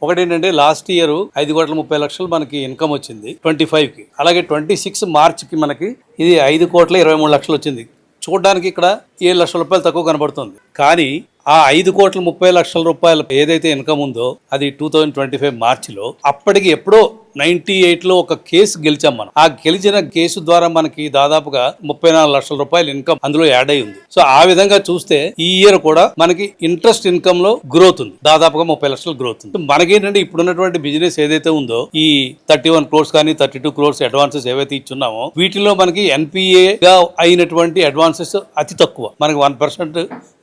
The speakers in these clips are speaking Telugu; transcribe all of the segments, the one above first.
ఒకటి ఏంటంటే లాస్ట్ ఇయర్ 5,30,00,000 మనకి ఇన్కమ్ వచ్చింది 25 కి. అలాగే 26 మార్చికి మనకి ఇది 5,23,00,000 వచ్చింది. చూడడానికి ఇక్కడ 7 లక్షల రూపాయలు తక్కువ కనబడుతుంది. కానీ ఆ 5,30,00,000 ఏదైతే ఇన్కమ్ ఉందో అది 2025 మార్చిలో అప్పటికి ఎప్పుడో 98లో ఒక కేసు గెలిచాం మనం. ఆ గెలిచిన కేసు ద్వారా మనకి దాదాపుగా 34 లక్షల రూపాయలు ఇన్కమ్ అందులో యాడ్ అయి ఉంది. సో ఆ విధంగా చూస్తే ఈ ఇయర్ కూడా మనకి ఇంట్రెస్ట్ ఇన్కమ్ లో గ్రోత్ ఉంది, దాదాపుగా 30 లక్షలు గ్రోత్ ఉంది. మనకేంటంటే ఇప్పుడున్నటువంటి బిజినెస్ ఏదైతే ఉందో ఈ 31 crores కానీ 32 crores అడ్వాన్సెస్ ఏవైతే ఇచ్చున్నామో వీటిలో మనకి ఎన్పిఏ గా అయినటువంటి అడ్వాన్సెస్ అతి తక్కువ, మనకి 1%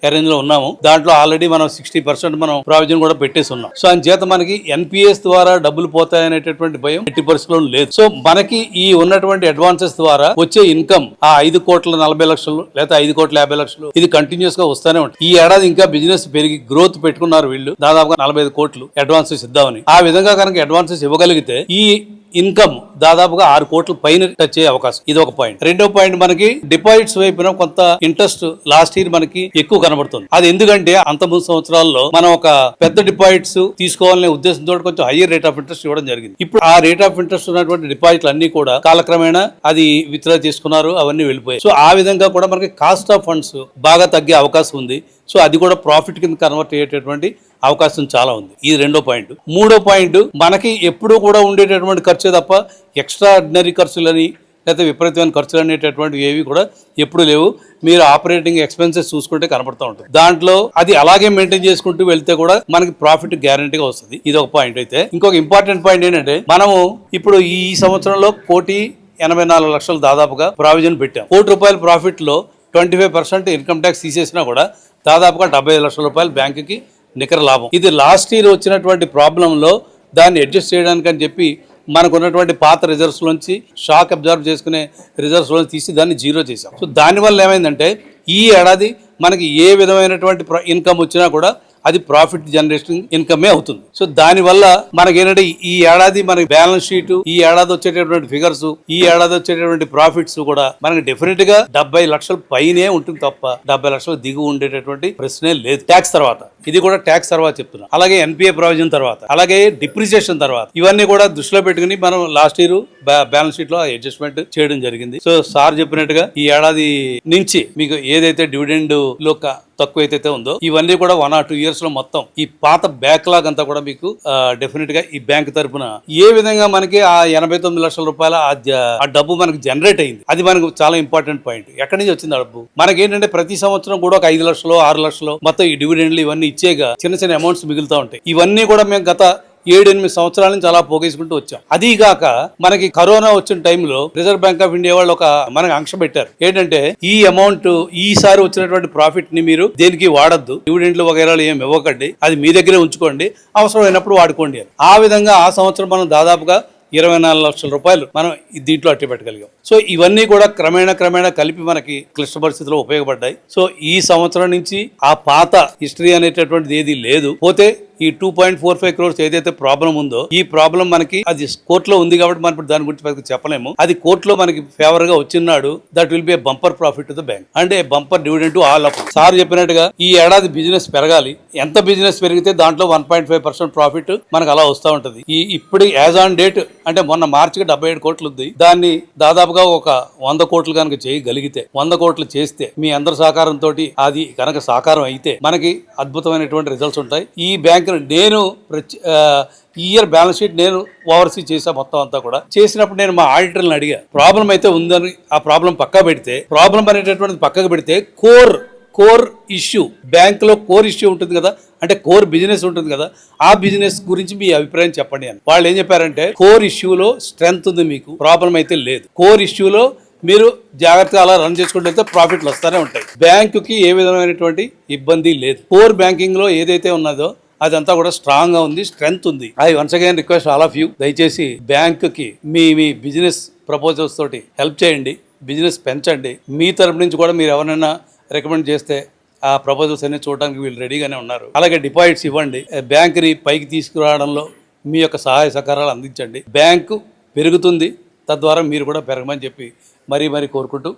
అరేంజ్ లో ఉన్నాము. దాంట్లో ఆల్రెడీ మనం 60% మనం ప్రావిజన్ కూడా పెట్టేసి ఉన్నాం. సో అంచేత మనకి ఎన్పిఎస్ ద్వారా డబ్బులు పోతాయనేటటువంటి భయం 80% లేదు. సో మనకి ఈ ఉన్నటువంటి అడ్వాన్సెస్ ద్వారా వచ్చే ఇన్కమ్ ఆ 5,40,00,000 లేదా 5,50,00,000 ఇది కంటిన్యూస్ గా వస్తూనే ఉంటుంది. ఈ ఏడాది ఇంకా బిజినెస్ పెరిగి గ్రోత్ పెట్టుకున్నారు వీళ్ళు, దాదాపుగా 45 కోట్లు అడ్వాన్సెస్ ఇద్దామని. ఆ విధంగా కనుక అడ్వాన్సెస్ ఇవ్వగలిగితే ఈ ఇన్కమ్ దాదాపుగా 6 కోట్ల పైన టచ్ అయ్యే అవకాశం. ఇది ఒక పాయింట్. రెండో పాయింట్, మనకి డిపాజిట్స్ వైపున కొంత ఇంట్రెస్ట్ లాస్ట్ ఇయర్ మనకి ఎక్కువ కనబడుతుంది. అది ఎందుకంటే అంత 3 సంవత్సరాల్లో మనం ఒక పెద్ద డిపాజిట్స్ తీసుకోవాలనే ఉద్దేశంతో కొంచెం హైయర్ రేట్ ఆఫ్ ఇంట్రెస్ట్ ఇవ్వడం జరిగింది. ఇప్పుడు ఆ రేట్ ఆఫ్ ఇంట్రెస్ట్ ఉన్నటువంటి డిపాజిట్లు అన్ని కూడా కాలక్రమేణా అది విత్డ్రా చేసుకున్నారు, అవన్నీ వెళ్ళిపోయాయి. సో ఆ విధంగా కూడా మనకి కాస్ట్ ఆఫ్ ఫండ్స్ బాగా తగ్గే అవకాశం ఉంది. సో అది కూడా ప్రాఫిట్ కింద కన్వర్ట్ అయ్యేటటువంటి అవకాశం చాలా ఉంది. ఇది రెండో పాయింట్. మూడో పాయింట్, మనకి ఎప్పుడూ కూడా ఉండేటటువంటి ఖర్చే తప్ప ఎక్స్ట్రా ఆర్డినరీ ఖర్చులని లేకపోతే విపరీతమైన ఖర్చులు అనేటటువంటివి ఏవి కూడా ఎప్పుడు లేవు. మీరు ఆపరేటింగ్ ఎక్స్పెన్సెస్ చూసుకుంటే కనబడుతూ ఉంటుంది. దాంట్లో అది అలాగే మెయింటైన్ చేసుకుంటూ వెళ్తే కూడా మనకి ప్రాఫిట్ గ్యారంటీగా వస్తుంది. ఇది ఒక పాయింట్. అయితే ఇంకొక ఇంపార్టెంట్ పాయింట్ ఏంటంటే మనము ఇప్పుడు ఈ సంవత్సరంలో 1,84,00,000 దాదాపుగా ప్రావిజన్ పెట్టాం. ₹1,00,00,000 ప్రాఫిట్ లో 25% ఇన్కమ్ ట్యాక్స్ తీసేసినా కూడా దాదాపుగా 75 లక్షల రూపాయలు బ్యాంకుకి నికర లాభం. ఇది లాస్ట్ ఇయర్ వచ్చినటువంటి ప్రాబ్లంలో దాన్ని అడ్జస్ట్ చేయడానికి అని చెప్పి మనకు ఉన్నటువంటి పాత రిజర్వ్స్ లోంచి షాక్ అబ్జర్వ్ చేసుకునే రిజర్వ్స్ లోంచి తీసి దాన్ని జీరో చేశాం. సో దానివల్ల ఏమైందంటే ఈ ఏడాది మనకి ఏ విధమైనటువంటి ఇన్కమ్ వచ్చినా కూడా అది ప్రాఫిట్ జనరేషన్ ఇన్కమే అవుతుంది. సో దానివల్ల మనకేంటంటే ఈ ఏడాది మనకి బ్యాలెన్స్ షీట్, ఈ ఏడాది వచ్చేటటువంటి ఫిగర్స్, ఈ ఏడాది వచ్చేటటువంటి ప్రాఫిట్స్ కూడా మనకి డెఫినెట్ గా 70 లక్షల పైనే ఉంటుంది తప్ప 70 లక్షలు దిగు ఉండేటటువంటి ప్రశ్నే లేదు. ట్యాక్స్ తర్వాత, ఇది కూడా ట్యాక్స్ తర్వాత చెప్తున్నా, అలాగే ఎన్పిఏ ప్రావిజన్ తర్వాత, అలాగే డిప్రిసియేషన్ తర్వాత, ఇవన్నీ కూడా దృష్టిలో పెట్టుకుని మనం లాస్ట్ ఇయర్ బ్యాలెన్స్ షీట్ లో అడ్జస్ట్మెంట్ చేయడం జరిగింది. సో సార్ చెప్పినట్టుగా ఈ ఏడాది నుంచి మీకు ఏదైతే డివిడెండ్ లో తక్కువ అయితే ఉందో ఇవన్నీ కూడా 1 or 2 years లో మొత్తం ఈ పాత బ్యాక్లాగ్ అంతా కూడా మీకు డెఫినెట్ గా ఈ బ్యాంక్ తరఫున ఏ విధంగా మనకి ఆ 89 లక్షల రూపాయల ఆ డబ్బు మనకి జనరేట్ అయింది, అది మనకు చాలా ఇంపార్టెంట్ పాయింట్. ఎక్కడి నుంచి వచ్చింది ఆ డబ్బు? మనకేంటంటే ప్రతి సంవత్సరం కూడా ఒక 5 లక్షలు 6 లక్షలు మొత్తం ఈ డివిడెండ్లు ఇవన్నీ ఇచ్చేగా చిన్న చిన్న అమౌంట్స్ మిగులుతూ ఉంటాయి. ఇవన్నీ కూడా మేము గత 7-8 సంవత్సరాల నుంచి అలా పోగేసుకుంటూ వచ్చాం. అదీగాక మనకి కరోనా వచ్చిన టైంలో రిజర్వ్ బ్యాంక్ ఆఫ్ ఇండియా వాళ్ళు ఒక మనకి ఆంక్ష పెట్టారు. ఏంటంటే ఈ అమౌంట్ ఈసారి వచ్చినటువంటి ప్రాఫిట్ ని మీరు దేనికి వాడద్దు, డివిడెండ్లు వగైరాలు ఏమి ఇవ్వకండి, అది మీ దగ్గరే ఉంచుకోండి, అవసరమైనప్పుడు వాడుకోండి. ఆ విధంగా ఆ సంవత్సరం మనం దాదాపుగా 24 లక్షల రూపాయలు మనం దీంట్లో అట్టి పెట్టగలిగాం. సో ఇవన్నీ కూడా క్రమేణా కలిపి మనకి క్లిష్ట పరిస్థితుల్లో ఉపయోగపడ్డాయి. సో ఈ సంవత్సరం నుంచి ఆ పాత హిస్టరీ అనేటటువంటిది ఏది లేదు. పోతే ఈ 2.45 crores ఏదైతే ప్రాబ్లం ఉందో ఈ ప్రాబ్లం మనకి అది కోర్టులో ఉంది కాబట్టి మనం ఇప్పుడు దాని గురించి చెప్పలేము. అది కోర్టులో మనకి ఫేవర్ గా వచ్చినాడు, that will be A bumper profit to the bank and A bumper dividend to all of. Sir చెప్పినట్టుగా ఈ ఏడాది బిజినెస్ పెరగాలి. ఎంత బిజినెస్ పెరిగితే దాంట్లో 1.5% ప్రాఫిట్ మనకు అలా వస్తూ ఉంటుంది. ఇప్పుడు యాజ్ ఆన్ డేట్ అంటే మొన్న మార్చికి 77 కోట్లు ఉంది. దాన్ని దాదాపుగా ఒక 100 కోట్లు కనుక చేయగలిగితే, 100 కోట్లు చేస్తే మీ అందరి సహకారంతో అది కనుక సాకారం అయితే మనకి అద్భుతమైనటువంటి రిజల్ట్స్ ఉంటాయి. ఈ బ్యాంక్ నేను ఈ ఇయర్ బ్యాలెన్స్ షీట్ నేను ఓవర్సీ చేసా మొత్తం అంతా కూడా. చేసినప్పుడు నేను మా ఆడిటర్లను అడిగా, ప్రాబ్లం అయితే ఉందని ఆ ప్రాబ్లం పక్కకు పెడితే కోర్ ఇష్యూ, బ్యాంక్ లో కోర్ ఇష్యూ ఉంటుంది కదా, అంటే కోర్ బిజినెస్ ఉంటుంది కదా, ఆ బిజినెస్ గురించి మీ అభిప్రాయం చెప్పండి అని. వాళ్ళు ఏం చెప్పారంటే కోర్ ఇష్యూలో స్ట్రెంగ్త్ ఉంది, మీకు ప్రాబ్లం అయితే లేదు. కోర్ ఇష్యూలో మీరు జాగ్రత్తగా అలా రన్ చేసుకుంటే ప్రాఫిట్లు వస్తూనే ఉంటాయి. బ్యాంకుకి ఏ విధమైనటువంటి ఇబ్బంది లేదు. కోర్ బ్యాంకింగ్ లో ఏదైతే ఉన్నదో అదంతా కూడా స్ట్రాంగ్ గా ఉంది, స్ట్రెంగ్త్ ఉంది. I once again request all of you, దయచేసి బ్యాంక్ కి మీ బిజినెస్ ప్రపోజల్స్ తోటి హెల్ప్ చేయండి, బిజినెస్ పెంచండి. మీ తరపు నుంచి కూడా మీరు ఎవరైనా రికమెండ్ చేస్తే ఆ ప్రపోజల్స్ అన్ని చూడడానికి వీళ్ళు రెడీగానే ఉన్నారు. అలాగే డిపాజిట్స్ ఇవ్వండి, బ్యాంకుని పైకి తీసుకురావడంలో మీ యొక్క సహాయ సహకారాలు అందించండి. బ్యాంకు పెరుగుతుంది, తద్వారా మీరు కూడా పెరగమని చెప్పి మరీ కోరుకుంటూ